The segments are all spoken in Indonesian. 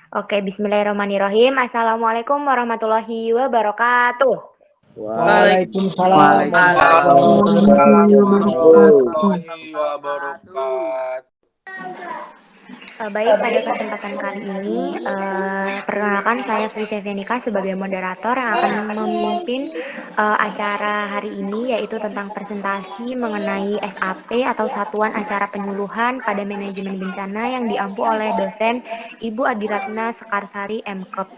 Oke, bismillahirrahmanirrahim. Assalamualaikum warahmatullahi wabarakatuh. Waalaikumsalam Waalaikumsalam warahmatullahi wabarakatuh. warahmatullahi wabarakatuh. Baik, pada kesempatan kali ini, perkenalkan saya Sri Sevyanika sebagai moderator yang akan memimpin acara hari ini, yaitu tentang presentasi mengenai SAP atau Satuan Acara Penyuluhan pada Manajemen Bencana yang diampu oleh dosen Ibu Adiratna Sekarsari MKep.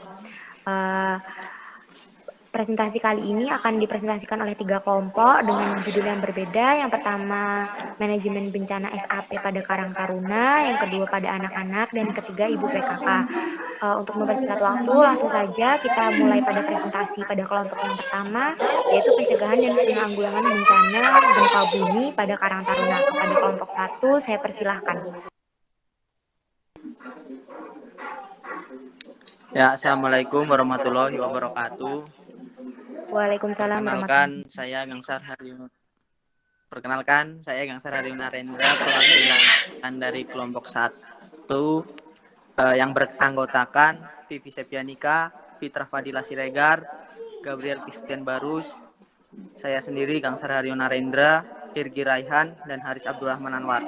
Presentasi kali ini akan dipresentasikan oleh 3 kelompok dengan judul yang berbeda. Yang pertama, manajemen bencana SAP pada Karang Taruna, yang kedua pada anak-anak, dan ketiga Ibu PKK. Untuk mempersingkat waktu, langsung saja kita mulai pada presentasi pada kelompok yang pertama, yaitu pencegahan dan penanggulangan bencana gempa bumi pada Karang Taruna. Kepada kelompok 1, saya persilahkan. Ya, assalamualaikum warahmatullahi wabarakatuh. Waalaikumsalam warahmatullahi Perkenalkan, saya Gangsar Haryo Narendra, perwakilan dari kelompok 1 yang beranggotakan Vivi Sepyanika, Fitra Fadila Siregar, Gabriel Christian Barus, saya sendiri Gangsar Haryo Narendra, Irgi Raihan, dan Haris Abdurrahman Anwar.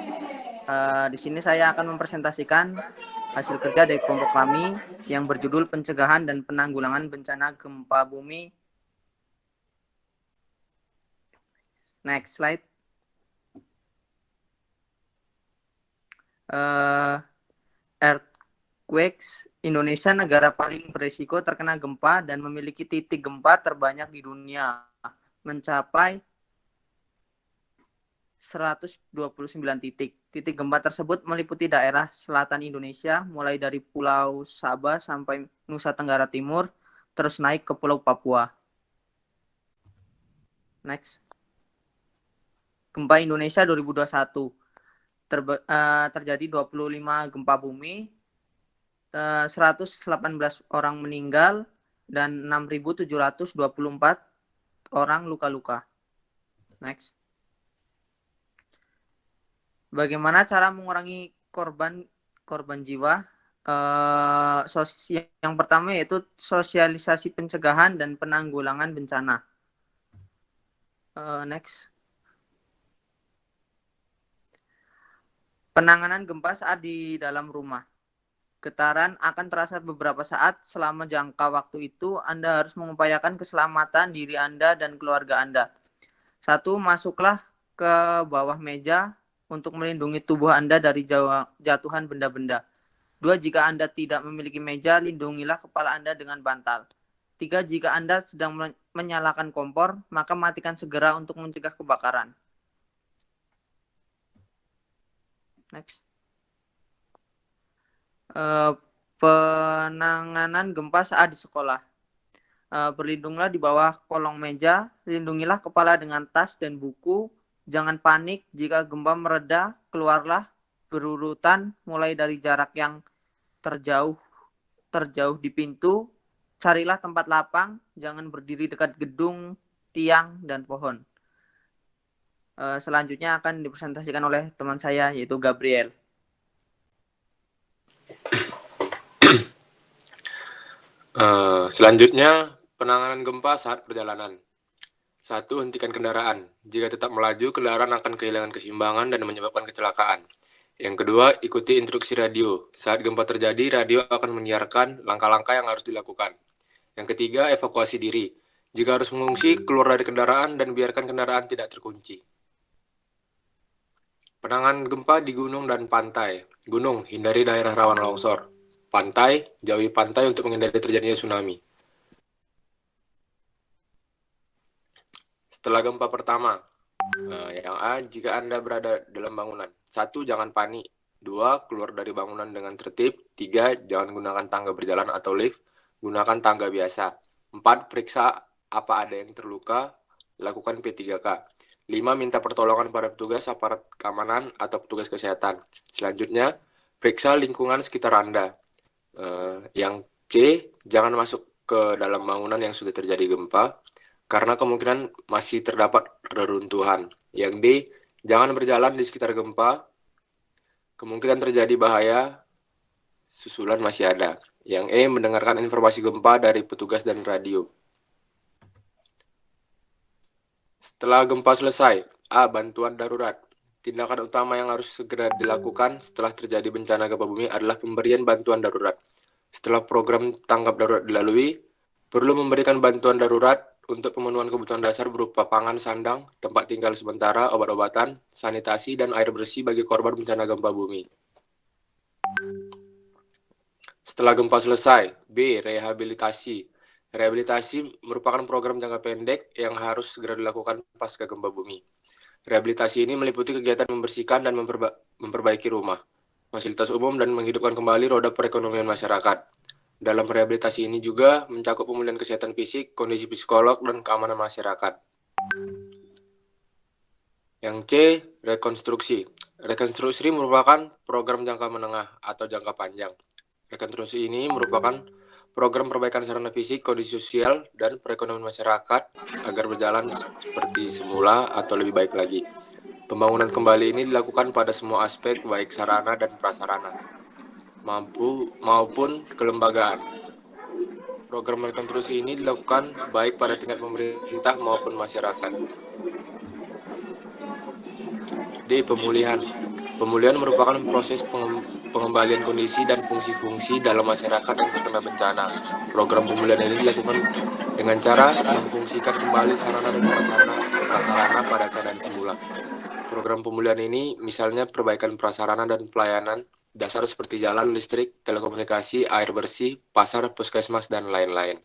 Di sini saya akan mempresentasikan hasil kerja dari kelompok kami yang berjudul Pencegahan dan Penanggulangan Bencana Gempa Bumi. Next slide. Earthquakes, Indonesia negara paling berisiko terkena gempa dan memiliki titik gempa terbanyak di dunia, mencapai 129 titik. Titik gempa tersebut meliputi daerah selatan Indonesia, mulai dari Pulau Sabah sampai Nusa Tenggara Timur, terus naik ke Pulau Papua. Next. Gempa Indonesia 2021. Terjadi 25 gempa bumi, 118 orang meninggal, dan 6.724 orang luka-luka. Next. Bagaimana cara mengurangi korban jiwa? Yang pertama yaitu sosialisasi pencegahan dan penanggulangan bencana. Next. Penanganan gempa saat di dalam rumah. Getaran akan terasa beberapa saat. Selama jangka waktu itu, Anda harus mengupayakan keselamatan diri Anda dan keluarga Anda. 1. Masuklah ke bawah meja untuk melindungi tubuh Anda dari jatuhan benda-benda. 2. Jika Anda tidak memiliki meja, lindungilah kepala Anda dengan bantal. 3. Jika Anda sedang menyalakan kompor, maka matikan segera untuk mencegah kebakaran. Next. Penanganan gempa saat di sekolah. Berlindunglah di bawah kolong meja, lindungilah kepala dengan tas dan buku. Jangan panik jika gempa mereda, keluarlah berurutan mulai dari jarak yang terjauh di pintu. Carilah tempat lapang, jangan berdiri dekat gedung, tiang, dan pohon. Selanjutnya akan dipresentasikan oleh teman saya, yaitu Gabriel. Selanjutnya, penanganan gempa saat perjalanan. 1. Hentikan kendaraan. Jika tetap melaju, kendaraan akan kehilangan keseimbangan dan menyebabkan kecelakaan. Yang kedua, ikuti instruksi radio. Saat gempa terjadi, radio akan menyiarkan langkah-langkah yang harus dilakukan. Yang ketiga, evakuasi diri. Jika harus mengungsi, keluar dari kendaraan dan biarkan kendaraan tidak terkunci. Penanganan gempa di gunung dan pantai. Gunung, hindari daerah rawan longsor. Pantai, jauhi pantai untuk menghindari terjadinya tsunami. Setelah gempa pertama, yang A, jika Anda berada dalam bangunan. 1. Jangan panik. 2. Keluar dari bangunan dengan tertib. 3. Jangan gunakan tangga berjalan atau lift. Gunakan tangga biasa. 4. Periksa apa ada yang terluka. Lakukan P3K. 5. Minta pertolongan pada petugas aparat keamanan atau petugas kesehatan. Selanjutnya, periksa lingkungan sekitar Anda. Yang C, jangan masuk ke dalam bangunan yang sudah terjadi gempa, karena kemungkinan masih terdapat reruntuhan. Yang D, jangan berjalan di sekitar gempa, kemungkinan terjadi bahaya susulan masih ada. Yang E. Mendengarkan informasi gempa dari petugas dan radio. Setelah gempa selesai, A. Bantuan darurat. Tindakan utama yang harus segera dilakukan setelah terjadi bencana gempa bumi adalah pemberian bantuan darurat. Setelah program tanggap darurat dilalui, perlu memberikan bantuan darurat untuk pemenuhan kebutuhan dasar berupa pangan sandang, tempat tinggal sementara, obat-obatan, sanitasi, dan air bersih bagi korban bencana gempa bumi. Setelah gempa selesai, B. Rehabilitasi. Rehabilitasi merupakan program jangka pendek yang harus segera dilakukan pasca gempa bumi. Rehabilitasi ini meliputi kegiatan membersihkan dan memperbaiki rumah, fasilitas umum, dan menghidupkan kembali roda perekonomian masyarakat. Dalam rehabilitasi ini juga mencakup pemulihan kesehatan fisik, kondisi psikolog, dan keamanan masyarakat. Yang C. Rekonstruksi. Rekonstruksi merupakan program jangka menengah atau jangka panjang. Rekonstruksi ini merupakan program perbaikan sarana fisik, kondisi sosial, dan perekonomian masyarakat agar berjalan seperti semula atau lebih baik lagi. Pembangunan kembali ini dilakukan pada semua aspek, baik sarana dan prasarana, maupun kelembagaan. Program rekonstruksi ini dilakukan baik pada tingkat pemerintah maupun masyarakat. D. Pemulihan. Pemulihan merupakan proses pengembalian kondisi dan fungsi-fungsi dalam masyarakat yang terkena bencana. Program pemulihan ini dilakukan dengan cara memfungsikan kembali sarana dan prasarana pada keadaan semula. Program pemulihan ini misalnya perbaikan prasarana dan pelayanan dasar seperti jalan, listrik, telekomunikasi, air bersih, pasar, puskesmas, dan lain-lain.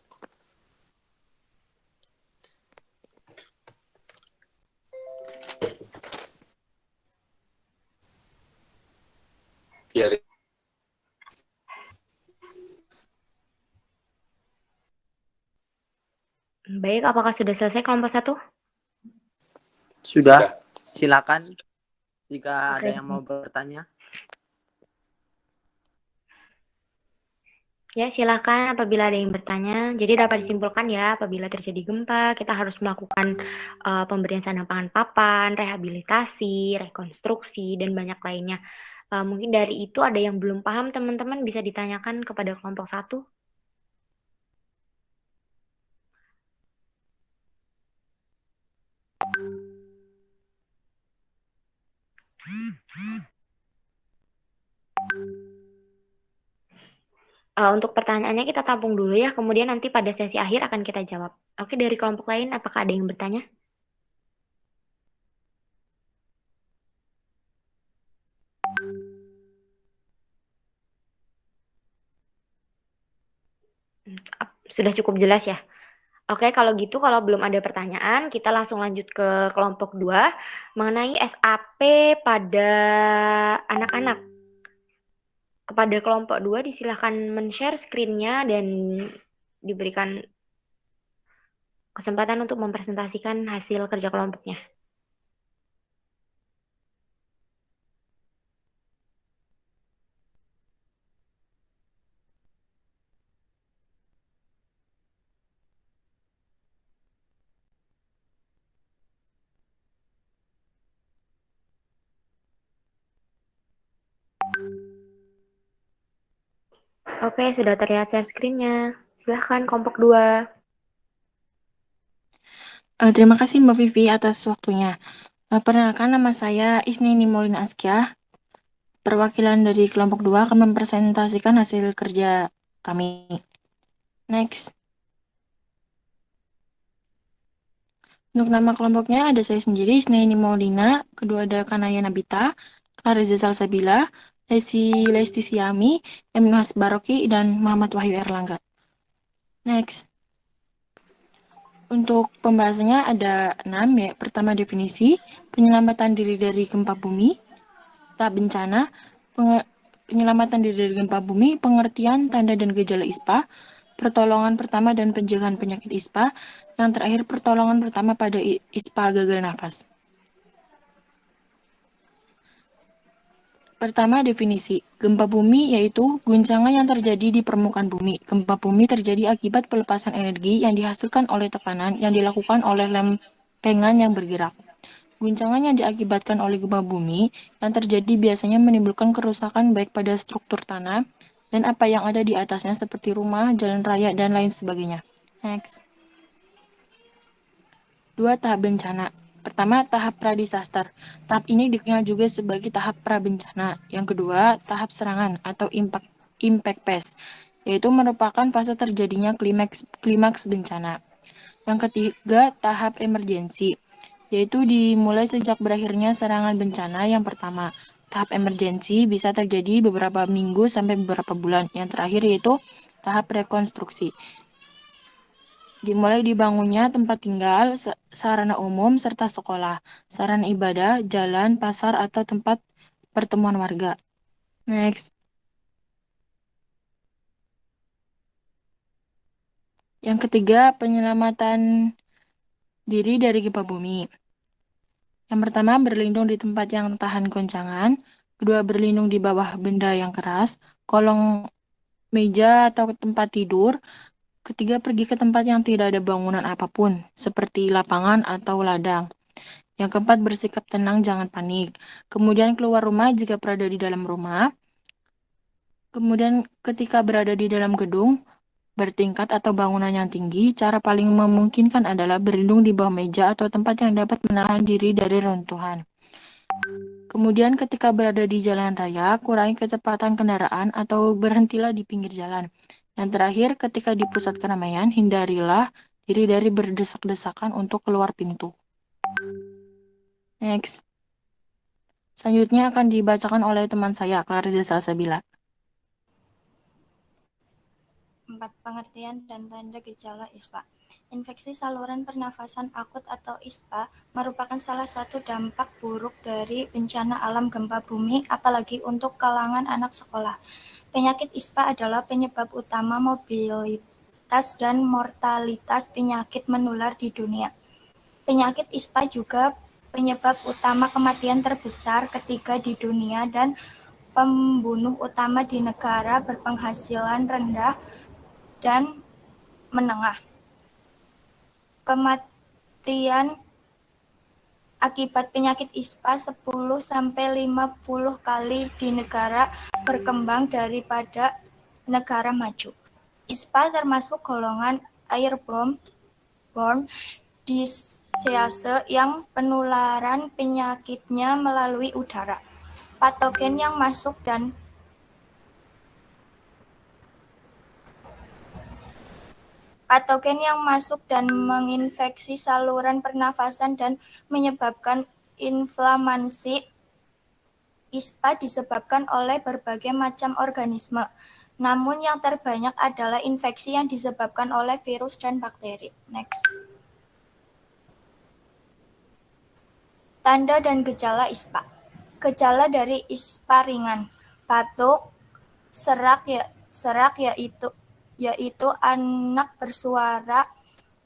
Ya, Baik, apakah sudah selesai kelompok 1? Sudah. Silakan jika Oke. ada yang mau bertanya. Ya, silakan apabila ada yang bertanya. Jadi dapat disimpulkan ya, apabila terjadi gempa, kita harus melakukan pemberian sandang pangan papan, rehabilitasi, rekonstruksi, dan banyak lainnya. Mungkin dari itu ada yang belum paham, teman-teman bisa ditanyakan kepada kelompok 1. Untuk pertanyaannya kita tampung dulu ya, kemudian nanti pada sesi akhir akan kita jawab. Oke, dari kelompok lain apakah ada yang bertanya? Sudah cukup jelas ya? Oke, kalau gitu kalau belum ada pertanyaan, kita langsung lanjut ke kelompok 2 mengenai SAP pada anak-anak. Kepada kelompok 2 disilahkan men-share screen-nya dan diberikan kesempatan untuk mempresentasikan hasil kerja kelompoknya. Oke, sudah terlihat share screen-nya. Silahkan kelompok 2. Terima kasih Mbak Vivi atas waktunya. Perkenalkan, nama saya Isnini Maulina Askia. Perwakilan dari kelompok 2 akan mempresentasikan hasil kerja kami. Next. Untuk nama kelompoknya ada saya sendiri, Isnini Maulina, kedua ada Kanaya Nabita, Clariza Salsabila, Lesti Siami, Eminus Baroki, dan Muhammad Wahyu Erlangga. Next. Untuk pembahasannya ada 6 ya. Pertama, definisi, penyelamatan diri dari gempa bumi, tahap bencana, penyelamatan diri dari gempa bumi, pengertian tanda dan gejala ISPA, pertolongan pertama dan pencegahan penyakit ISPA, yang terakhir pertolongan pertama pada ISPA gagal nafas. Pertama, definisi. Gempa bumi yaitu guncangan yang terjadi di permukaan bumi. Gempa bumi terjadi akibat pelepasan energi yang dihasilkan oleh tekanan yang dilakukan oleh lempengan yang bergerak. Guncangan yang diakibatkan oleh gempa bumi yang terjadi biasanya menimbulkan kerusakan baik pada struktur tanah, dan apa yang ada di atasnya seperti rumah, jalan raya, dan lain sebagainya. Next. 2. Tahap bencana. Pertama, tahap pra-disaster. Tahap ini dikenal juga sebagai tahap pra-bencana. Yang kedua, tahap serangan atau impact phase, yaitu merupakan fase terjadinya klimaks bencana. Yang ketiga, tahap emergensi, yaitu dimulai sejak berakhirnya serangan bencana yang pertama. Tahap emergensi bisa terjadi beberapa minggu sampai beberapa bulan. Yang terakhir yaitu tahap rekonstruksi. Dimulai dibangunnya tempat tinggal, sarana umum, serta sekolah, sarana ibadah, jalan, pasar, atau tempat pertemuan warga. Next. Yang ketiga, penyelamatan diri dari gempa bumi. Yang pertama, berlindung di tempat yang tahan goncangan. Kedua, berlindung di bawah benda yang keras, kolong meja atau tempat tidur. Ketiga, pergi ke tempat yang tidak ada bangunan apapun, seperti lapangan atau ladang. Yang keempat, bersikap tenang, jangan panik. Kemudian keluar rumah jika berada di dalam rumah. Kemudian ketika berada di dalam gedung bertingkat atau bangunan yang tinggi, cara paling memungkinkan adalah berlindung di bawah meja atau tempat yang dapat menahan diri dari runtuhan. Kemudian ketika berada di jalan raya, kurangi kecepatan kendaraan atau berhentilah di pinggir jalan. Yang terakhir, ketika di pusat keramaian, hindarilah diri dari berdesak-desakan untuk keluar pintu. Next. Selanjutnya akan dibacakan oleh teman saya, Clarissa Salsabila. 4. Pengertian dan tanda gejala ISPA. Infeksi saluran pernafasan akut atau ISPA merupakan salah satu dampak buruk dari bencana alam gempa bumi, apalagi untuk kalangan anak sekolah. Penyakit ISPA adalah penyebab utama mobilitas dan mortalitas penyakit menular di dunia. Penyakit ISPA juga penyebab utama kematian terbesar ketiga di dunia dan pembunuh utama di negara berpenghasilan rendah dan menengah. Kematian akibat penyakit ISPA 10-50 kali di negara berkembang daripada negara maju. ISPA termasuk golongan airborne disease yang penularan penyakitnya melalui udara. Patogen yang masuk dan menginfeksi saluran pernafasan dan menyebabkan inflamasi. ISPA disebabkan oleh berbagai macam organisme, namun yang terbanyak adalah infeksi yang disebabkan oleh virus dan bakteri. Next. Tanda dan gejala ISPA. Gejala dari ISPA ringan, batuk, serak yaitu anak bersuara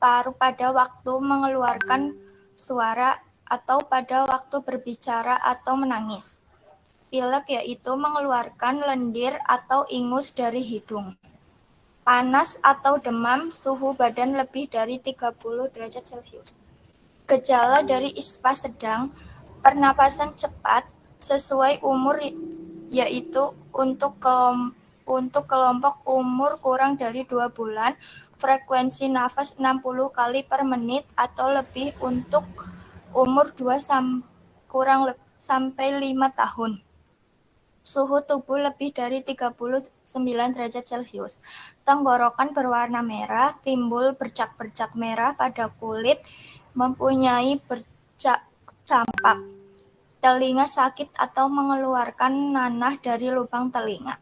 paru pada waktu mengeluarkan suara atau pada waktu berbicara atau menangis. Pilek yaitu mengeluarkan lendir atau ingus dari hidung. Panas atau demam, suhu badan lebih dari 30 derajat Celcius. Gejala dari ISPA sedang, pernapasan cepat sesuai umur yaitu untuk kelompok umur kurang dari 2 bulan, frekuensi nafas 60 kali per menit atau lebih untuk umur 2 sampai 5 tahun. Suhu tubuh lebih dari 39 derajat Celcius. Tenggorokan berwarna merah, timbul bercak-bercak merah pada kulit, mempunyai bercak campak. Telinga sakit atau mengeluarkan nanah dari lubang telinga.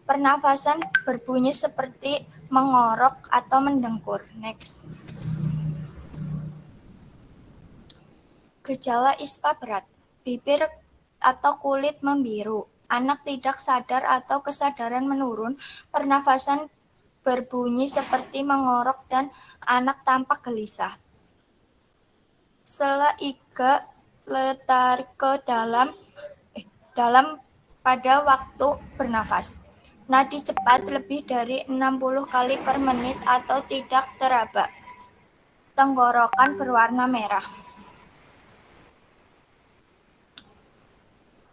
Pernafasan berbunyi seperti mengorok atau mendengkur. Next. Gejala ISPA berat. Bibir atau kulit membiru. Anak tidak sadar atau kesadaran menurun. Pernafasan berbunyi seperti mengorok dan anak tampak gelisah. Sela iga letarike dalam pada waktu bernafas. Nadi cepat lebih dari 60 kali per menit atau tidak teraba. Tenggorokan berwarna merah.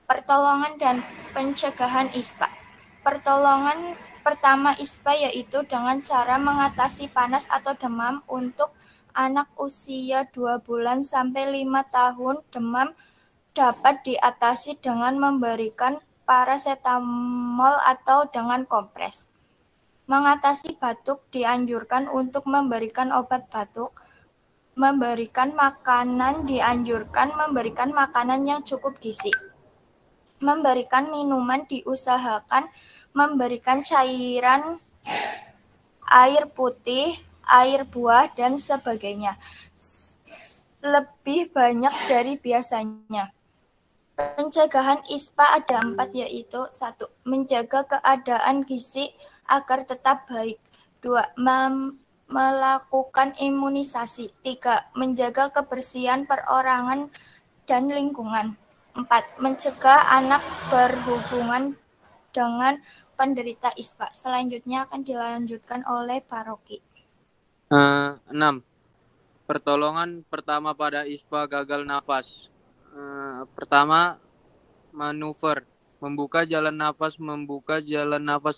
Pertolongan dan pencegahan ISPA. Pertolongan pertama ISPA yaitu dengan cara mengatasi panas atau demam untuk anak usia 2 bulan sampai 5 tahun. Demam dapat diatasi dengan memberikan parasetamol atau dengan kompres. Mengatasi batuk dianjurkan untuk memberikan obat batuk. Memberikan makanan dianjurkan memberikan makanan yang cukup gizi. Memberikan minuman diusahakan memberikan cairan air putih, air buah, dan sebagainya. Lebih banyak dari biasanya. Pencegahan ISPA ada 4 yaitu 1. Menjaga keadaan gizi agar tetap baik. 2. Melakukan imunisasi. 3. Menjaga kebersihan perorangan dan lingkungan. 4. Mencegah anak berhubungan dengan penderita ISPA. Selanjutnya akan dilanjutkan oleh Pak Rocky. 6. Pertolongan pertama pada ISPA gagal nafas. Pertama, manuver. Membuka jalan nafas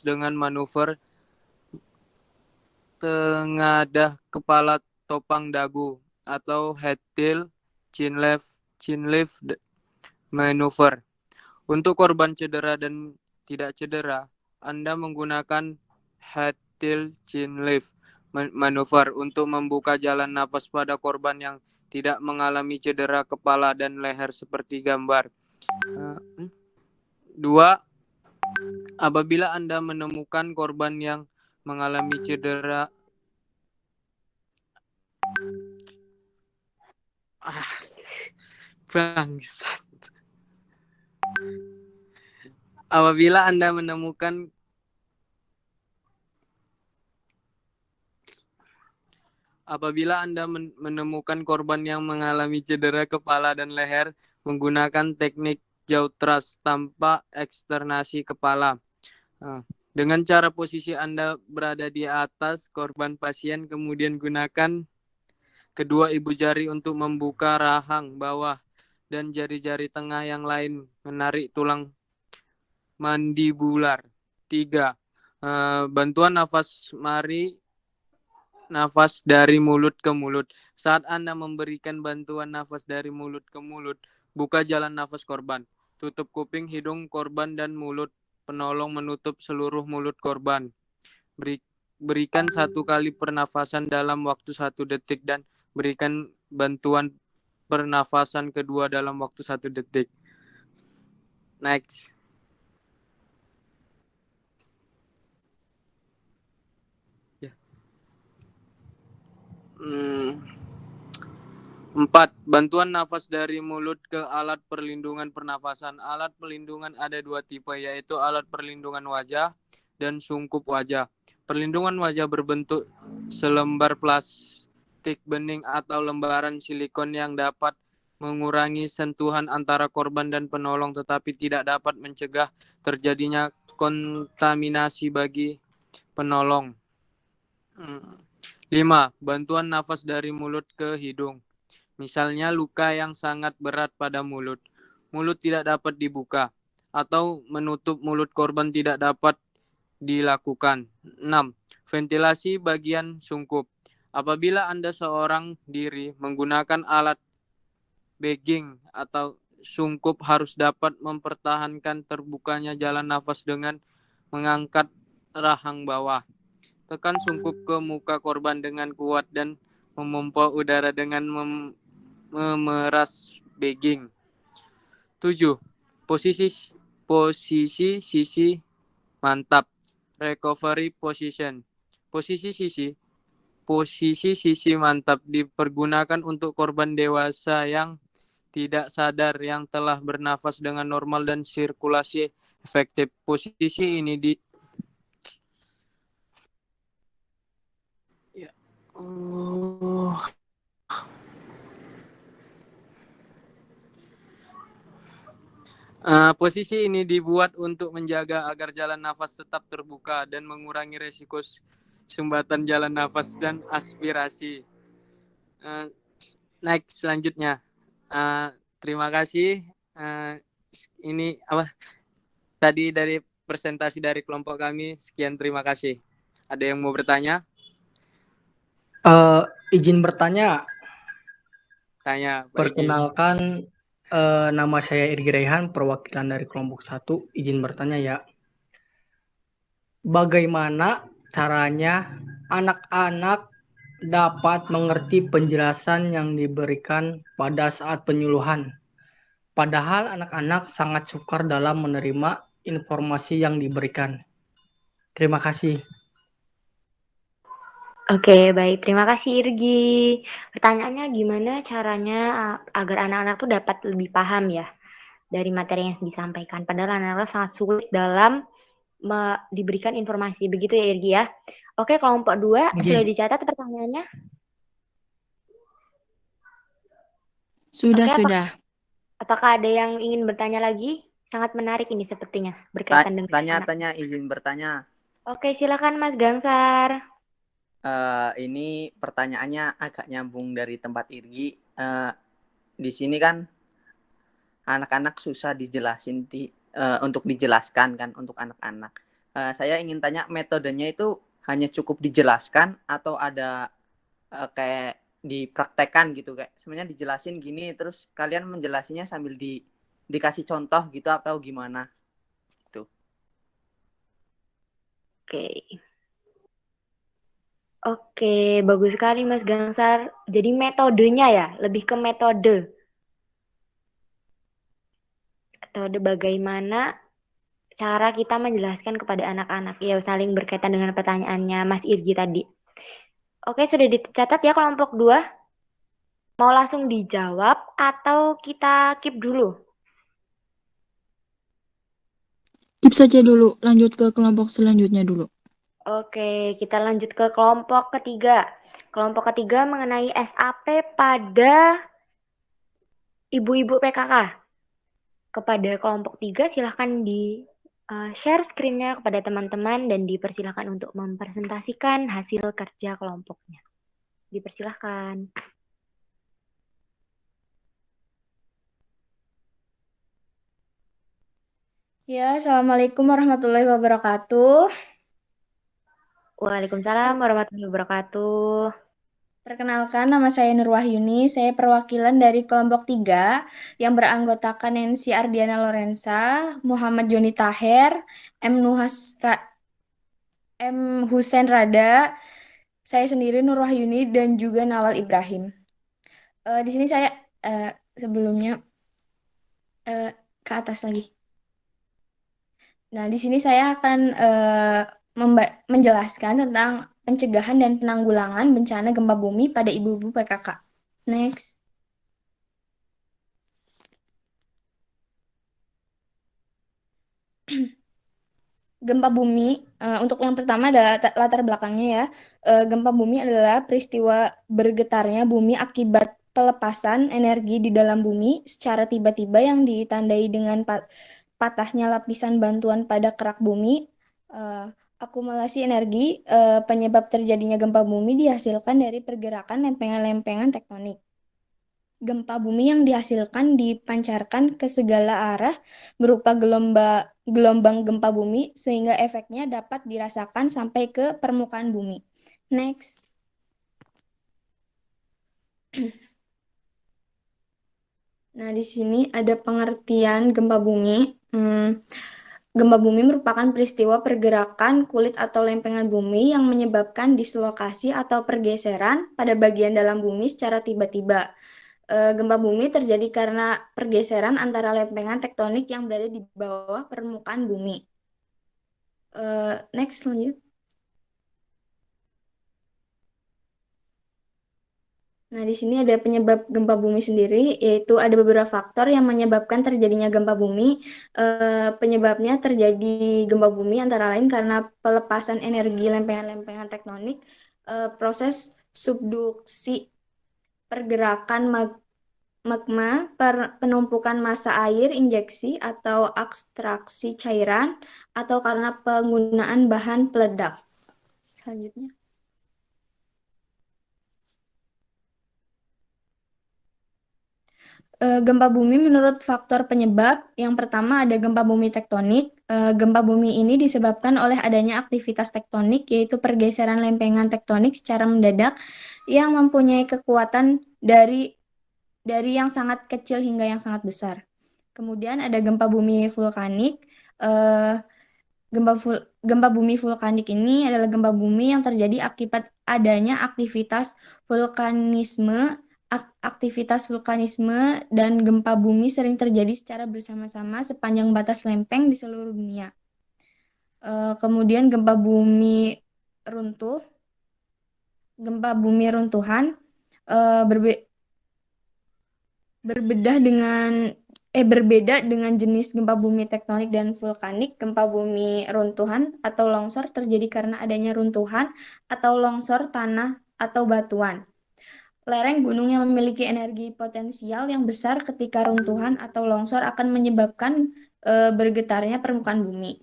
dengan manuver tengadah kepala topang dagu atau head tail chin lift manuver. Untuk korban cedera dan tidak cedera, Anda menggunakan head tail chin lift manuver untuk membuka jalan nafas pada korban yang tidak mengalami cedera kepala dan leher seperti gambar. 2. Apabila Anda menemukan korban yang mengalami cedera bangsat. Apabila Anda menemukan korban yang mengalami cedera kepala dan leher, menggunakan teknik jaw thrust tanpa eksternasi kepala. Dengan cara posisi Anda berada di atas korban pasien, kemudian gunakan kedua ibu jari untuk membuka rahang bawah dan jari-jari tengah yang lain menarik tulang mandibular. 3. Bantuan nafas dari mulut ke mulut. Saat Anda memberikan bantuan nafas dari mulut ke mulut, buka jalan nafas korban. Tutup kuping, hidung korban, dan mulut penolong menutup seluruh mulut korban. Berikan 1 kali pernafasan dalam waktu 1 detik dan berikan bantuan pernafasan kedua dalam waktu 1 detik. Next. Ya. 4. Bantuan nafas dari mulut ke alat perlindungan pernafasan. Alat perlindungan ada 2 tipe, yaitu alat perlindungan wajah dan sungkup wajah. Perlindungan wajah berbentuk selembar plastik bening atau lembaran silikon yang dapat mengurangi sentuhan antara korban dan penolong tetapi tidak dapat mencegah terjadinya kontaminasi bagi penolong. 5. Bantuan nafas dari mulut ke hidung. Misalnya luka yang sangat berat pada mulut. Mulut tidak dapat dibuka atau menutup mulut korban tidak dapat dilakukan. 6. Ventilasi bagian sungkup. Apabila Anda seorang diri menggunakan alat bagging atau sungkup harus dapat mempertahankan terbukanya jalan nafas dengan mengangkat rahang bawah. Tekan sungkup ke muka korban dengan kuat dan memompa udara dengan memeras bagging. 7. Posisi sisi mantap. Recovery position. Posisi sisi mantap dipergunakan untuk korban dewasa yang tidak sadar yang telah bernafas dengan normal dan sirkulasi efektif. Posisi ini posisi ini dibuat untuk menjaga agar jalan nafas tetap terbuka dan mengurangi resiko sumbatan jalan nafas dan aspirasi. Next, selanjutnya. Terima kasih. Ini tadi dari presentasi dari kelompok kami. Sekian, terima kasih. Ada yang mau bertanya? Izin bertanya, Tanya, Pak Igi. perkenalkan nama saya Irgi Rehan, perwakilan dari kelompok 1. Izin bertanya ya, bagaimana caranya anak-anak dapat mengerti penjelasan yang diberikan pada saat penyuluhan? Padahal anak-anak sangat sukar dalam menerima informasi yang diberikan. Terima kasih. Oke, baik. Terima kasih Irgi. Pertanyaannya gimana caranya agar anak-anak tuh dapat lebih paham ya dari materi yang disampaikan. Padahal anak-anak sangat sulit dalam diberikan informasi. Begitu ya Irgi ya. Oke, kelompok 2 Oke. sudah dicatat pertanyaannya? Sudah, Oke, sudah. apakah ada yang ingin bertanya lagi? Sangat menarik ini sepertinya berkaitan dengan anak. Tanya, izin bertanya. Oke, silakan Mas Gangsar. Ini pertanyaannya agak nyambung dari tempat Irgi. Di sini kan anak-anak susah dijelasin untuk dijelaskan kan untuk anak-anak. Saya ingin tanya, metodenya itu hanya cukup dijelaskan atau ada kayak dipraktekkan gitu, kayak sebenarnya dijelasin gini terus kalian menjelasinya sambil dikasih contoh gitu atau gimana gitu. Oke, bagus sekali Mas Gangsar. Jadi metodenya ya, lebih ke metode. Metode bagaimana cara kita menjelaskan kepada anak-anak. Ya, saling berkaitan dengan pertanyaannya Mas Irgi tadi. Oke, sudah dicatat ya kelompok 2. Mau langsung dijawab atau kita keep dulu? Keep saja dulu, lanjut ke kelompok selanjutnya dulu. Oke, kita lanjut ke kelompok ketiga. Kelompok ketiga mengenai SAP pada ibu-ibu PKK. Kepada kelompok 3 silahkan di share screen-nya kepada teman-teman dan dipersilahkan untuk mempresentasikan hasil kerja kelompoknya. Dipersilahkan. Ya, Assalamualaikum warahmatullahi wabarakatuh. Waalaikumsalam warahmatullahi wabarakatuh. Perkenalkan, nama saya Nur Wahyuni. Saya perwakilan dari kelompok 3 yang beranggotakan Nancy Ardiana Lorenza, Muhammad Joni Taher, M. Husain Rada, saya sendiri Nur Wahyuni, dan juga Nawal Ibrahim. Di sini saya sebelumnya ke atas lagi. Nah, di sini saya akan menjelaskan tentang pencegahan dan penanggulangan bencana gempa bumi pada ibu-ibu PKK. Next. Gempa bumi, untuk yang pertama adalah latar belakangnya ya. Gempa bumi adalah peristiwa bergetarnya bumi akibat pelepasan energi di dalam bumi secara tiba-tiba yang ditandai dengan patahnya lapisan bantuan pada kerak bumi. Akumulasi energi penyebab terjadinya gempa bumi dihasilkan dari pergerakan lempengan-lempengan tektonik. Gempa bumi yang dihasilkan dipancarkan ke segala arah berupa gelombang gempa bumi sehingga efeknya dapat dirasakan sampai ke permukaan bumi. Next. Nah, di sini ada pengertian gempa bumi. Gempa bumi merupakan peristiwa pergerakan kulit atau lempengan bumi yang menyebabkan dislokasi atau pergeseran pada bagian dalam bumi secara tiba-tiba. Gempa bumi terjadi karena pergeseran antara lempengan tektonik yang berada di bawah permukaan bumi. Next, lanjut. Nah, di sini ada penyebab gempa bumi sendiri, yaitu ada beberapa faktor yang menyebabkan terjadinya gempa bumi. Penyebabnya terjadi gempa bumi antara lain karena pelepasan energi lempengan-lempengan tektonik, proses subduksi, pergerakan magma, penumpukan massa air, injeksi atau ekstraksi cairan, atau karena penggunaan bahan peledak. Selanjutnya. Gempa bumi menurut faktor penyebab, yang pertama ada gempa bumi tektonik. Gempa bumi ini disebabkan oleh adanya aktivitas tektonik, yaitu pergeseran lempengan tektonik secara mendadak yang mempunyai kekuatan dari yang sangat kecil hingga yang sangat besar. Kemudian ada gempa bumi vulkanik. Gempa bumi vulkanik ini adalah gempa bumi yang terjadi akibat adanya aktivitas vulkanisme dan gempa bumi sering terjadi secara bersama-sama sepanjang batas lempeng di seluruh dunia. Kemudian gempa bumi runtuhan berbeda dengan jenis gempa bumi tektonik dan vulkanik. Gempa bumi runtuhan atau longsor terjadi karena adanya runtuhan atau longsor tanah atau batuan. Lereng gunung yang memiliki energi potensial yang besar ketika runtuhan atau longsor akan menyebabkan bergetarnya permukaan bumi.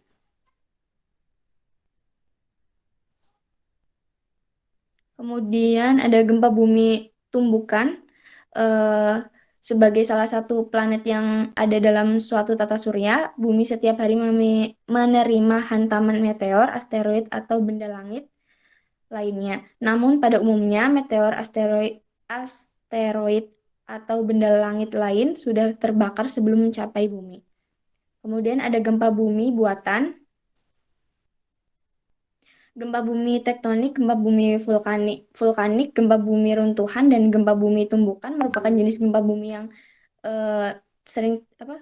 Kemudian ada gempa bumi tumbukan. Sebagai salah satu planet yang ada dalam suatu tata surya, bumi setiap hari menerima hantaman meteor, asteroid, atau benda langit lainnya. Namun pada umumnya meteor, asteroid atau benda langit lain sudah terbakar sebelum mencapai bumi. Kemudian ada gempa bumi buatan. Gempa bumi tektonik, gempa bumi vulkanik, gempa bumi runtuhan, dan gempa bumi tumbukan merupakan jenis gempa bumi yang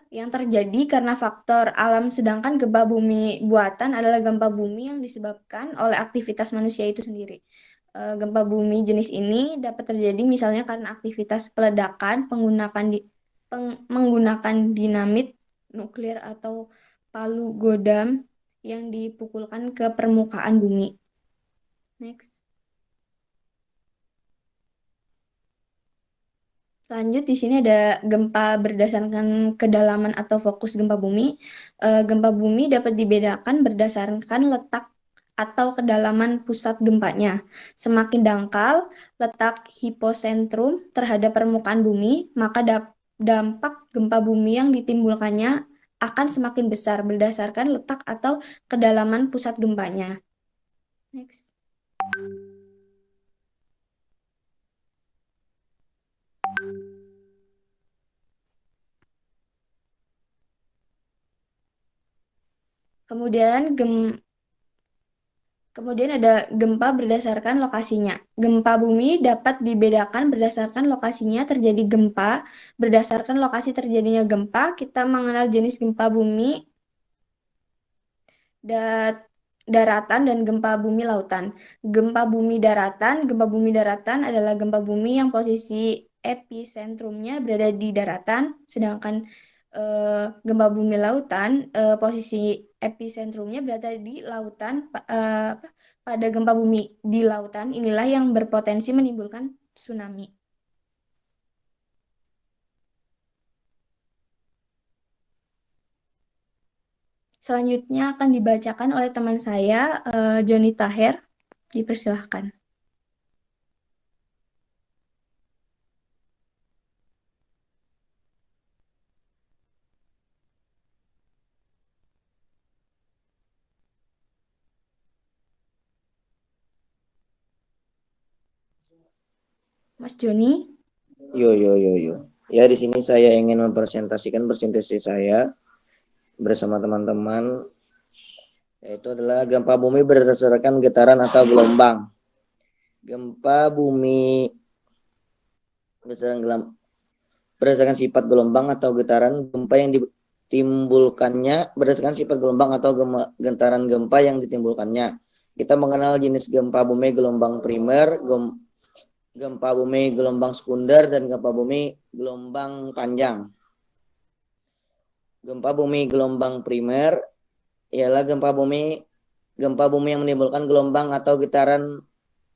yang terjadi karena faktor alam, sedangkan gempa bumi buatan adalah gempa bumi yang disebabkan oleh aktivitas manusia itu sendiri. Gempa bumi jenis ini dapat terjadi misalnya karena aktivitas peledakan menggunakan dinamit nuklir atau palu godam yang dipukulkan ke permukaan bumi. Next. Lanjut, di sini ada gempa berdasarkan kedalaman atau fokus gempa bumi. Gempa bumi dapat dibedakan berdasarkan letak atau kedalaman pusat gempanya. Semakin dangkal letak hiposentrum terhadap permukaan bumi, maka dampak gempa bumi yang ditimbulkannya akan semakin besar berdasarkan letak atau kedalaman pusat gempanya. Next. Kemudian ada gempa berdasarkan lokasinya. Gempa bumi dapat dibedakan berdasarkan lokasinya. Terjadi gempa berdasarkan lokasi terjadinya gempa. Kita mengenal jenis gempa bumi daratan dan gempa bumi lautan. Gempa bumi daratan adalah gempa bumi yang posisi episentrumnya berada di daratan, sedangkan gempa bumi lautan posisi episentrumnya berada di lautan. Pada gempa bumi di lautan inilah yang berpotensi menimbulkan tsunami. Selanjutnya akan dibacakan oleh teman saya, Joni Taher. Dipersilahkan. Mas Joni. Yo. Ya, di sini saya ingin mempresentasikan presentasi saya bersama teman-teman, yaitu adalah gempa bumi berdasarkan getaran atau gelombang. Gempa bumi berdasarkan sifat gelombang atau getaran gempa yang ditimbulkannya berdasarkan sifat gelombang atau getaran gempa yang ditimbulkannya. Kita mengenal jenis gempa bumi gelombang primer, gempa bumi gelombang sekunder, dan gempa bumi gelombang panjang. Gempa bumi gelombang primer ialah gempa bumi yang menimbulkan gelombang atau getaran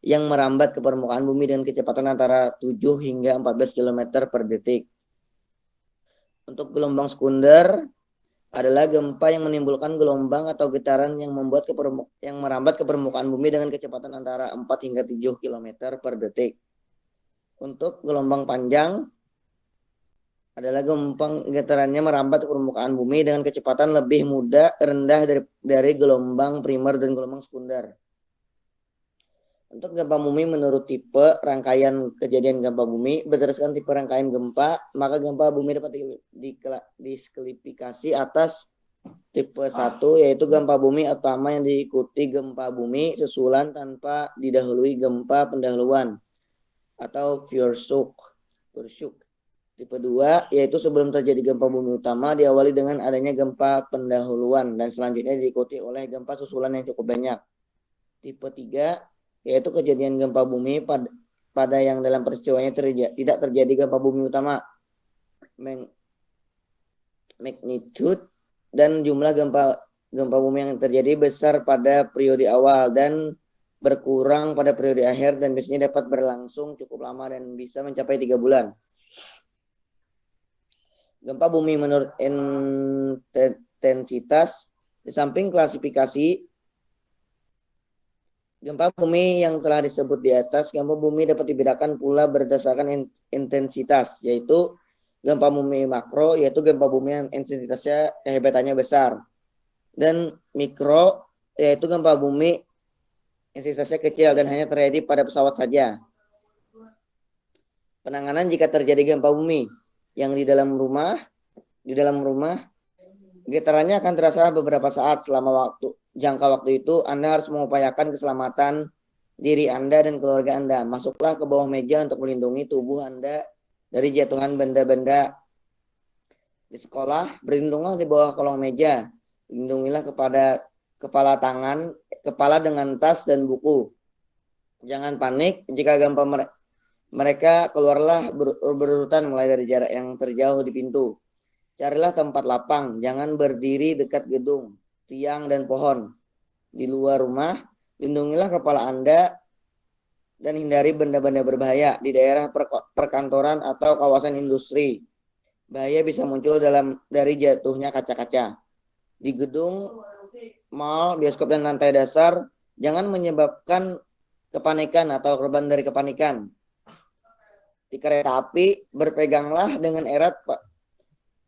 yang merambat ke permukaan bumi dengan kecepatan antara 7 hingga 14 km per detik. Untuk gelombang sekunder adalah gempa yang menimbulkan gelombang atau getaran yang merambat ke permukaan bumi dengan kecepatan antara 4 hingga 7 km per detik. Untuk gelombang panjang adalah gelombang getarannya merambat ke permukaan bumi dengan kecepatan lebih rendah dari gelombang primer dan gelombang sekunder. Untuk gempa bumi menurut tipe rangkaian kejadian gempa bumi, berdasarkan tipe rangkaian gempa, maka gempa bumi dapat disklasifikasi atas tipe 1, yaitu gempa bumi utama yang diikuti gempa bumi susulan tanpa didahului gempa pendahuluan atau Voorshoek. Tipe 2, yaitu sebelum terjadi gempa bumi utama diawali dengan adanya gempa pendahuluan dan selanjutnya diikuti oleh gempa susulan yang cukup banyak. Tipe 3, yaitu kejadian gempa bumi pada yang dalam peristiwanya tidak terjadi gempa bumi utama. Magnitude dan jumlah gempa bumi yang terjadi besar pada periode awal dan berkurang pada periode akhir dan biasanya dapat berlangsung cukup lama dan bisa mencapai 3 bulan. Gempa bumi menurut intensitas, di samping klasifikasi gempa bumi yang telah disebut di atas, gempa bumi dapat dibedakan pula berdasarkan intensitas, yaitu gempa bumi makro, yaitu gempa bumi yang intensitasnya kehebatannya besar, dan mikro, yaitu gempa bumi intensitasnya kecil dan hanya terjadi pada pesawat saja. Penanganan jika terjadi gempa bumi yang di dalam rumah, getarannya akan terasa beberapa saat. Selama jangka waktu itu, Anda harus mengupayakan keselamatan diri Anda dan keluarga Anda. Masuklah ke bawah meja untuk melindungi tubuh Anda dari jatuhan benda-benda. Di sekolah, berlindunglah di bawah kolong meja. Lindungilah kepada kepala dengan tas dan buku. Jangan panik jika gempa mereka keluarlah berurutan mulai dari jarak yang terjauh di pintu. Carilah tempat lapang, jangan berdiri dekat gedung, tiang, dan pohon. Di luar rumah, lindungilah kepala Anda dan hindari benda-benda berbahaya di daerah perkantoran atau kawasan industri. Bahaya bisa muncul dari jatuhnya kaca-kaca. Di gedung, mal, bioskop, dan lantai dasar, jangan menyebabkan kepanikan atau korban dari kepanikan. Di kereta api, berpeganglah dengan erat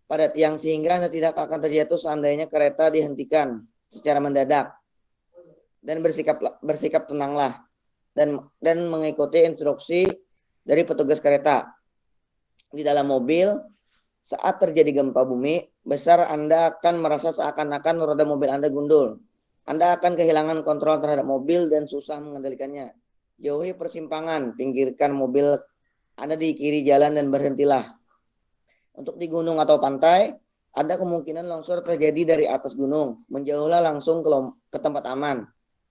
pada tiang sehingga Anda tidak akan terjatuh seandainya kereta dihentikan secara mendadak. Dan bersikap tenanglah dan mengikuti instruksi dari petugas kereta. Di dalam mobil, saat terjadi gempa bumi besar, Anda akan merasa seakan-akan roda mobil Anda gundul. Anda akan kehilangan kontrol terhadap mobil dan susah mengendalikannya. Jauhi persimpangan, pinggirkan mobil Anda di kiri jalan dan berhentilah. Untuk di gunung atau pantai, ada kemungkinan longsor terjadi dari atas gunung. Menjauhlah langsung ke tempat aman.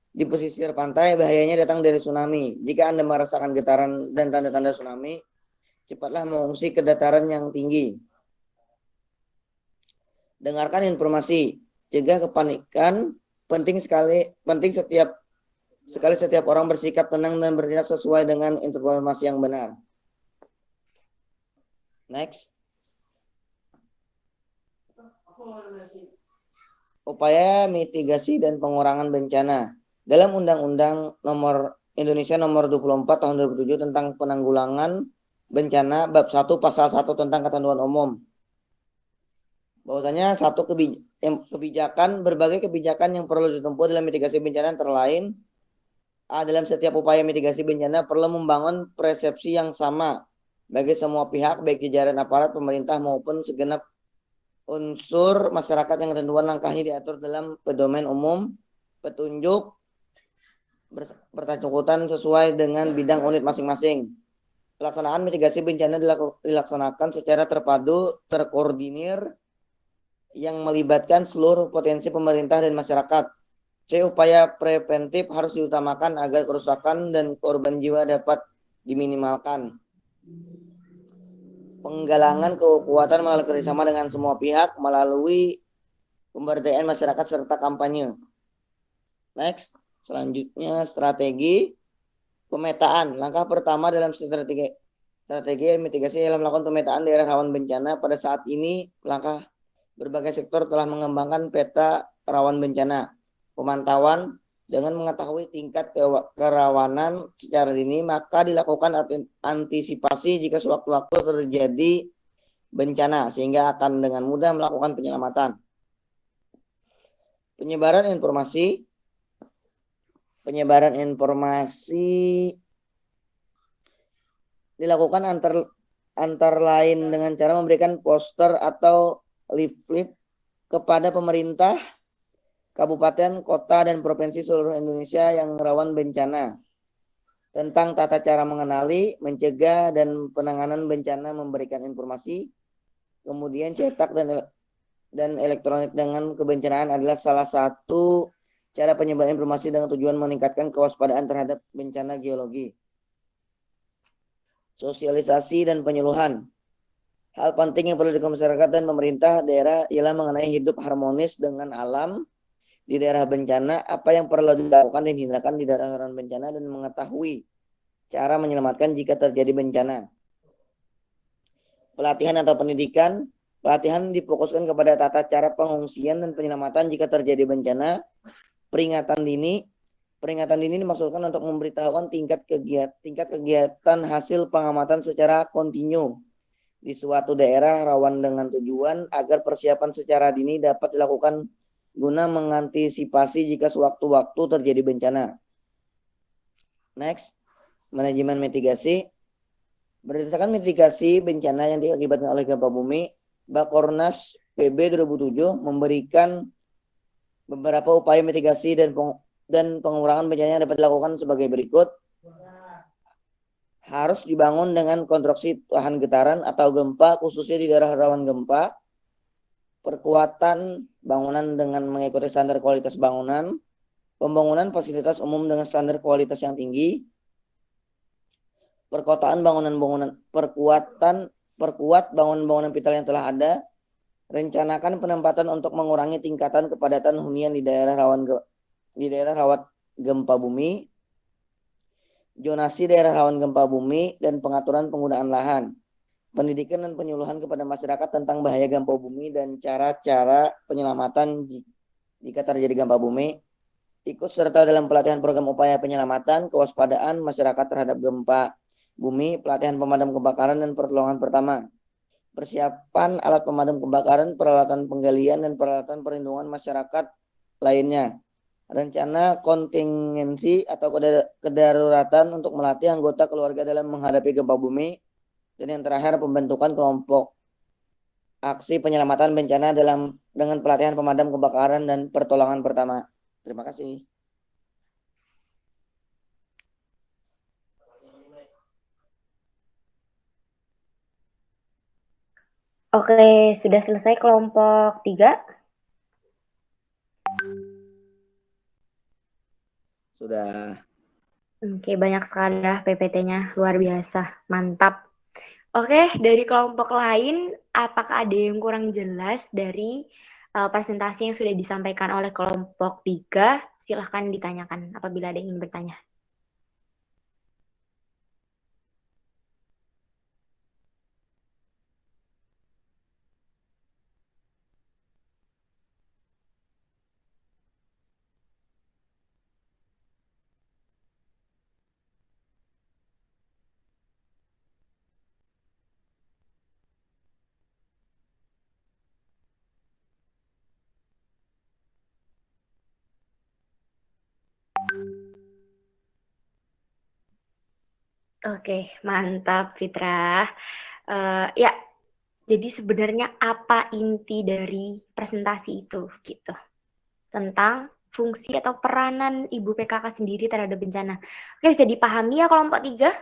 Di pesisir pantai, bahayanya datang dari tsunami. Jika Anda merasakan getaran dan tanda-tanda tsunami, cepatlah mengungsi ke dataran yang tinggi. Dengarkan informasi, cegah kepanikan. Penting sekali setiap orang bersikap tenang dan bertindak sesuai dengan informasi yang benar. Next. Upaya mitigasi dan pengurangan bencana. Dalam Undang-Undang Indonesia Nomor 24 Tahun 2007 tentang Penanggulangan Bencana Bab 1 Pasal 1 tentang Ketentuan Umum. Bahwasanya berbagai kebijakan yang perlu ditempuh dalam mitigasi bencana antara lain, dalam setiap upaya mitigasi bencana perlu membangun persepsi yang sama bagi semua pihak, baik jajaran aparat pemerintah maupun segenap unsur masyarakat yang ketentuan langkahnya diatur dalam pedoman umum, petunjuk, bertacukutan sesuai dengan bidang unit masing-masing. Pelaksanaan mitigasi bencana dilaksanakan secara terpadu, terkoordinir, yang melibatkan seluruh potensi pemerintah dan masyarakat. Upaya preventif harus diutamakan agar kerusakan dan korban jiwa dapat diminimalkan. Penggalangan kekuatan melalui kerjasama dengan semua pihak melalui pemberdayaan masyarakat serta kampanye. Next, selanjutnya strategi pemetaan. Langkah pertama dalam strategi mitigasi adalah melakukan pemetaan daerah rawan bencana. Pada saat ini, berbagai sektor telah mengembangkan peta rawan bencana. Pemantauan dengan mengetahui tingkat kerawanan secara dini, maka dilakukan antisipasi jika sewaktu-waktu terjadi bencana sehingga akan dengan mudah melakukan penyelamatan. Penyebaran informasi dilakukan antara lain dengan cara memberikan poster atau leaflet kepada pemerintah, kabupaten, kota, dan provinsi seluruh Indonesia yang rawan bencana tentang tata cara mengenali, mencegah, dan penanganan bencana, memberikan informasi. Kemudian cetak dan elektronik dengan kebencanaan adalah salah satu cara penyebaran informasi dengan tujuan meningkatkan kewaspadaan terhadap bencana geologi. Sosialisasi dan penyuluhan. Hal penting yang perlu dilakukan masyarakat dan pemerintah daerah ialah mengenai hidup harmonis dengan alam di daerah bencana, apa yang perlu dilakukan dan dihindarkan di daerah rawan bencana, dan mengetahui cara menyelamatkan jika terjadi bencana. Pelatihan atau pendidikan. Pelatihan difokuskan kepada tata cara pengungsian dan penyelamatan jika terjadi bencana. Peringatan dini. Peringatan dini dimaksudkan untuk memberitahukan tingkat kegiatan hasil pengamatan secara kontinu di suatu daerah rawan dengan tujuan agar persiapan secara dini dapat dilakukan guna mengantisipasi jika sewaktu-waktu terjadi bencana. Next, manajemen mitigasi. Berdasarkan mitigasi bencana yang diakibatkan oleh gempa bumi, Bakornas PB 2007 memberikan beberapa upaya mitigasi dan pengurangan bencana yang dapat dilakukan sebagai berikut. Harus dibangun dengan konstruksi tahan getaran atau gempa, khususnya di daerah rawan gempa. Perkuatan bangunan dengan mengikuti standar kualitas bangunan. Pembangunan fasilitas umum dengan standar kualitas yang tinggi. Perkuat bangunan-bangunan vital yang telah ada. Rencanakan penempatan untuk mengurangi tingkatan kepadatan hunian di daerah rawan gempa bumi. Zonasi daerah rawan gempa bumi dan pengaturan penggunaan lahan. Pendidikan dan penyuluhan kepada masyarakat tentang bahaya gempa bumi dan cara-cara penyelamatan jika terjadi gempa bumi. Ikut serta dalam pelatihan program upaya penyelamatan, kewaspadaan masyarakat terhadap gempa bumi, pelatihan pemadam kebakaran dan pertolongan pertama. Persiapan alat pemadam kebakaran, peralatan penggalian, dan peralatan perlindungan masyarakat lainnya. Rencana kontingensi atau kedaruratan untuk melatih anggota keluarga dalam menghadapi gempa bumi. Dan yang terakhir, pembentukan kelompok aksi penyelamatan bencana dengan pelatihan pemadam kebakaran dan pertolongan pertama. Terima kasih. Oke, sudah selesai kelompok 3? Sudah. Oke, banyak sekali ya PPT-nya, luar biasa, mantap. Oke, dari kelompok lain, apakah ada yang kurang jelas dari presentasi yang sudah disampaikan oleh kelompok 3? Silahkan ditanyakan apabila ada yang ingin bertanya. Oke, mantap Fitra. Ya, jadi sebenarnya apa inti dari presentasi itu gitu? Tentang fungsi atau peranan Ibu PKK sendiri terhadap bencana. Oke, bisa dipahami ya kelompok 3?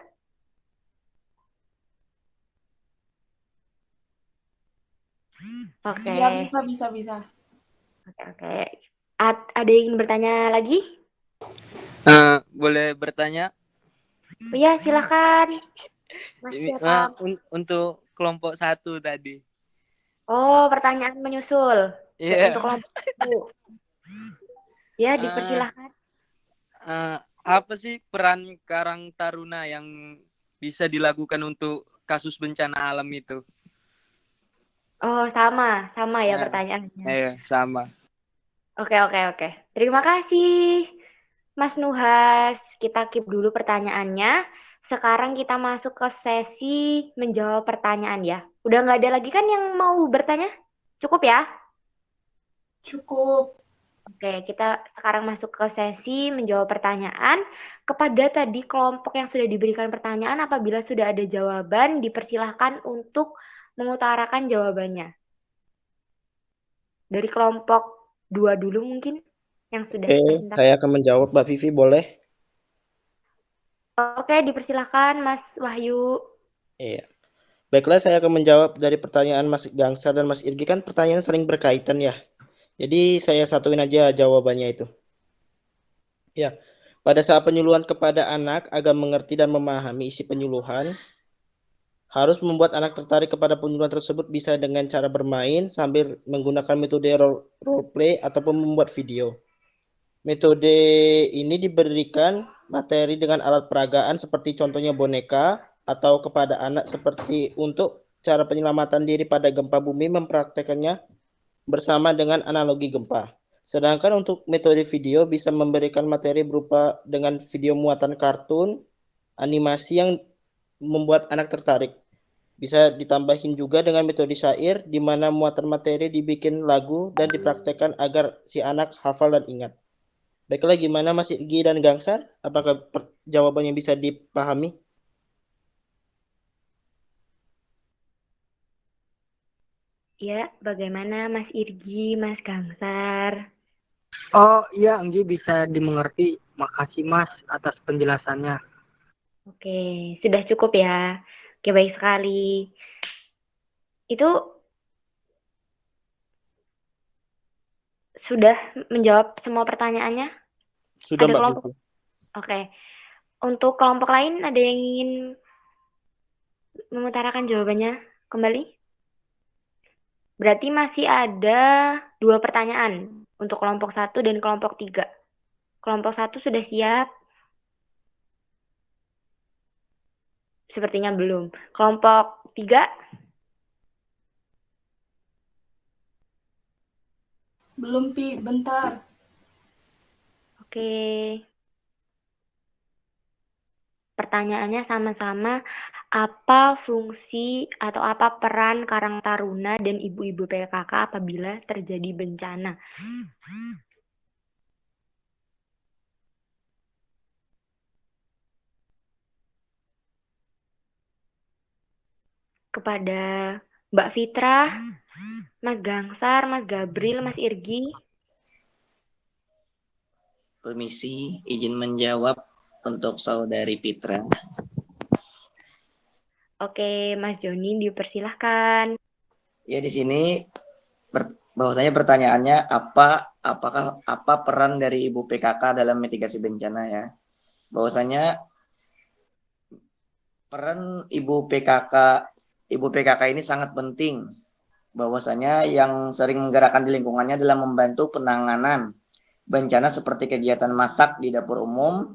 Oke. Ya, bisa. Oke. Ada yang ingin bertanya lagi? Boleh bertanya? Oh ya, silakan. Mas Ini siapa? untuk kelompok 1 tadi. Oh, pertanyaan menyusul. Iya. Untuk kelompok 1. Ya, dipersilahkan. Apa sih peran Karang Taruna yang bisa dilakukan untuk kasus bencana alam itu? Oh, sama ya pertanyaannya. Iya, sama. Oke. Terima kasih, Mas Nuhas. Kita keep dulu pertanyaannya. Sekarang kita masuk ke sesi menjawab pertanyaan ya. Udah nggak ada lagi kan yang mau bertanya? Cukup ya? Cukup. Oke, kita sekarang masuk ke sesi menjawab pertanyaan. Kepada tadi kelompok yang sudah diberikan pertanyaan, apabila sudah ada jawaban, dipersilahkan untuk mengutarakan jawabannya. Dari kelompok 2 dulu mungkin, yang sudah tersentak. Saya akan menjawab, Mbak Vivi, boleh? Oke, dipersilahkan Mas Wahyu. Iya. Baiklah, saya akan menjawab dari pertanyaan Mas Gangsar dan Mas Irgi, kan pertanyaan sering berkaitan ya. Jadi saya satuin aja jawabannya itu. Ya, pada saat penyuluhan kepada anak agar mengerti dan memahami isi penyuluhan, harus membuat anak tertarik kepada penyuluhan tersebut bisa dengan cara bermain sambil menggunakan metode role play ataupun membuat video. Metode ini diberikan materi dengan alat peragaan seperti contohnya boneka atau kepada anak seperti untuk cara penyelamatan diri pada gempa bumi mempraktekannya bersama dengan analogi gempa. Sedangkan untuk metode video bisa memberikan materi berupa dengan video muatan kartun, animasi yang membuat anak tertarik. Bisa ditambahin juga dengan metode syair di mana muatan materi dibikin lagu dan dipraktekkan agar si anak hafal dan ingat. Baiklah, gimana Mas Igi dan Gangsar? Apakah jawabannya bisa dipahami? Ya, bagaimana Mas Irgi, Mas Gangsar? Oh iya, Anggi bisa dimengerti. Makasih Mas atas penjelasannya. Oke, sudah cukup ya. Oke, baik sekali. Itu sudah menjawab semua pertanyaannya? Sudah, Ada Mbak kelompok? Vivi. Oke. Untuk kelompok lain ada yang ingin mengutarakan jawabannya kembali? Berarti masih ada 2 pertanyaan untuk kelompok 1 dan kelompok 3. Kelompok 1 sudah siap? Sepertinya belum. Kelompok 3? Belum, Pi. Bentar. Oke. Pertanyaannya sama-sama, apa fungsi atau apa peran Karang Taruna dan ibu-ibu PKK apabila terjadi bencana? Kepada Mbak Fitrah, Mas Gangsar, Mas Gabril, Mas Irgi. Permisi, izin menjawab untuk saudari Fitra. Oke, Mas Joni dipersilahkan. Ya, di sini bahwasanya pertanyaannya apa peran dari Ibu PKK dalam mitigasi bencana ya. Bahwasanya peran Ibu PKK ini sangat penting. Bahwasanya yang sering menggerakkan di lingkungannya dalam membantu penanganan bencana seperti kegiatan masak di dapur umum,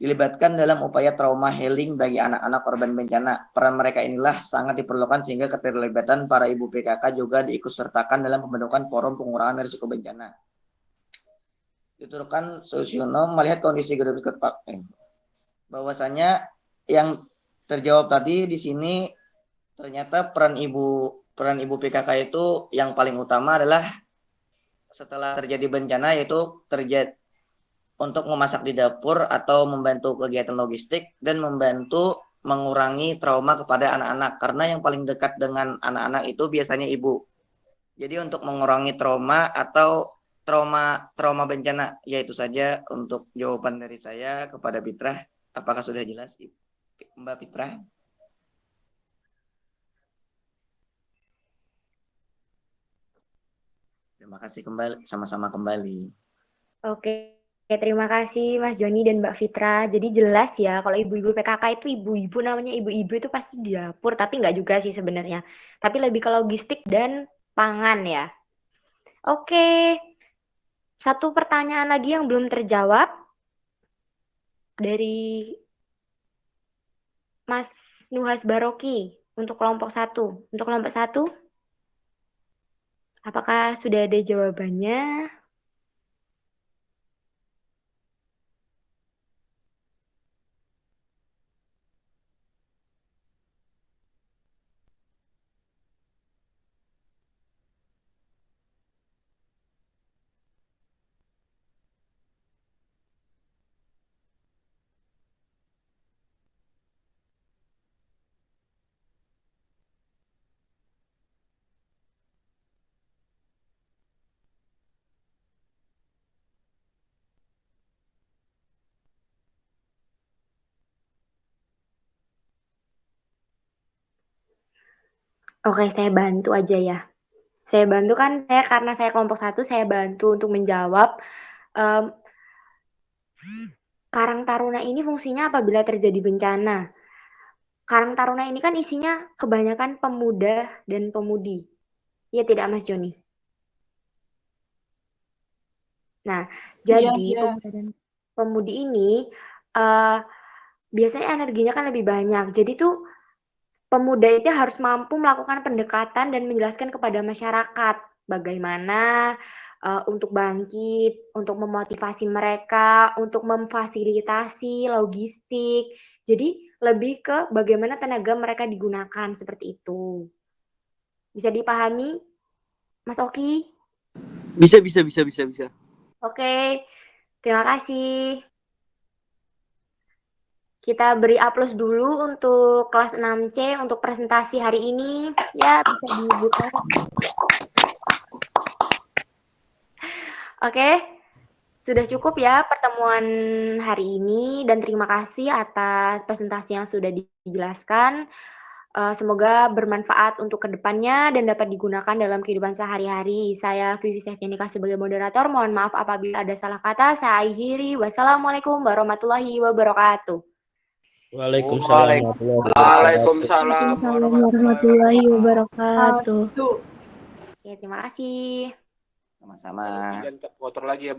dilibatkan dalam upaya trauma healing bagi anak-anak korban bencana. Peran mereka inilah sangat diperlukan sehingga keterlibatan para ibu PKK juga diikutsertakan dalam pembentukan forum pengurangan risiko bencana. Diturunkan Susiono melihat kondisi gedung bahwasanya yang terjawab tadi di sini ternyata peran ibu PKK itu yang paling utama adalah setelah terjadi bencana yaitu untuk memasak di dapur atau membantu kegiatan logistik dan membantu mengurangi trauma kepada anak-anak karena yang paling dekat dengan anak-anak itu biasanya ibu. Jadi untuk mengurangi trauma atau trauma bencana, yaitu saja untuk jawaban dari saya kepada Fitrah. Apakah sudah jelas, Mbak Fitrah? Terima kasih kembali, sama-sama kembali. Oke, terima kasih Mas Joni dan Mbak Fitra. Jadi jelas ya, kalau ibu-ibu PKK itu ibu-ibu, namanya ibu-ibu itu pasti di dapur, tapi nggak juga sih sebenarnya. Tapi lebih ke logistik dan pangan ya. Oke, satu pertanyaan lagi yang belum terjawab dari Mas Nuhas Baroki untuk kelompok 1. Untuk kelompok 1, apakah sudah ada jawabannya? Oke, saya bantu aja ya. Saya bantu kan karena saya kelompok 1, saya bantu untuk menjawab, Karang Taruna ini fungsinya apabila terjadi bencana. Karang Taruna ini kan isinya kebanyakan pemuda dan pemudi. Iya tidak Mas Joni? Nah, jadi pemuda dan pemudi ini biasanya energinya kan lebih banyak. Jadi tuh pemuda itu harus mampu melakukan pendekatan dan menjelaskan kepada masyarakat bagaimana untuk bangkit, untuk memotivasi mereka, untuk memfasilitasi logistik. Jadi lebih ke bagaimana tenaga mereka digunakan seperti itu. Bisa dipahami, Mas Oki? Bisa. Oke, terima kasih. Kita beri aplaus dulu untuk kelas 6C untuk presentasi hari ini. Ya, bisa dibuka. Oke, sudah cukup ya pertemuan hari ini dan terima kasih atas presentasi yang sudah dijelaskan. Semoga bermanfaat untuk kedepannya dan dapat digunakan dalam kehidupan sehari-hari. Saya Vivi Septianika sebagai moderator. Mohon maaf apabila ada salah kata. Saya akhiri. Wassalamualaikum warahmatullahi wabarakatuh. Waalaikumsalam Waalaikumsalam warahmatullahi wabarakatuh. Oke, terima kasih. Sama-sama. Dan kotor lagi ya.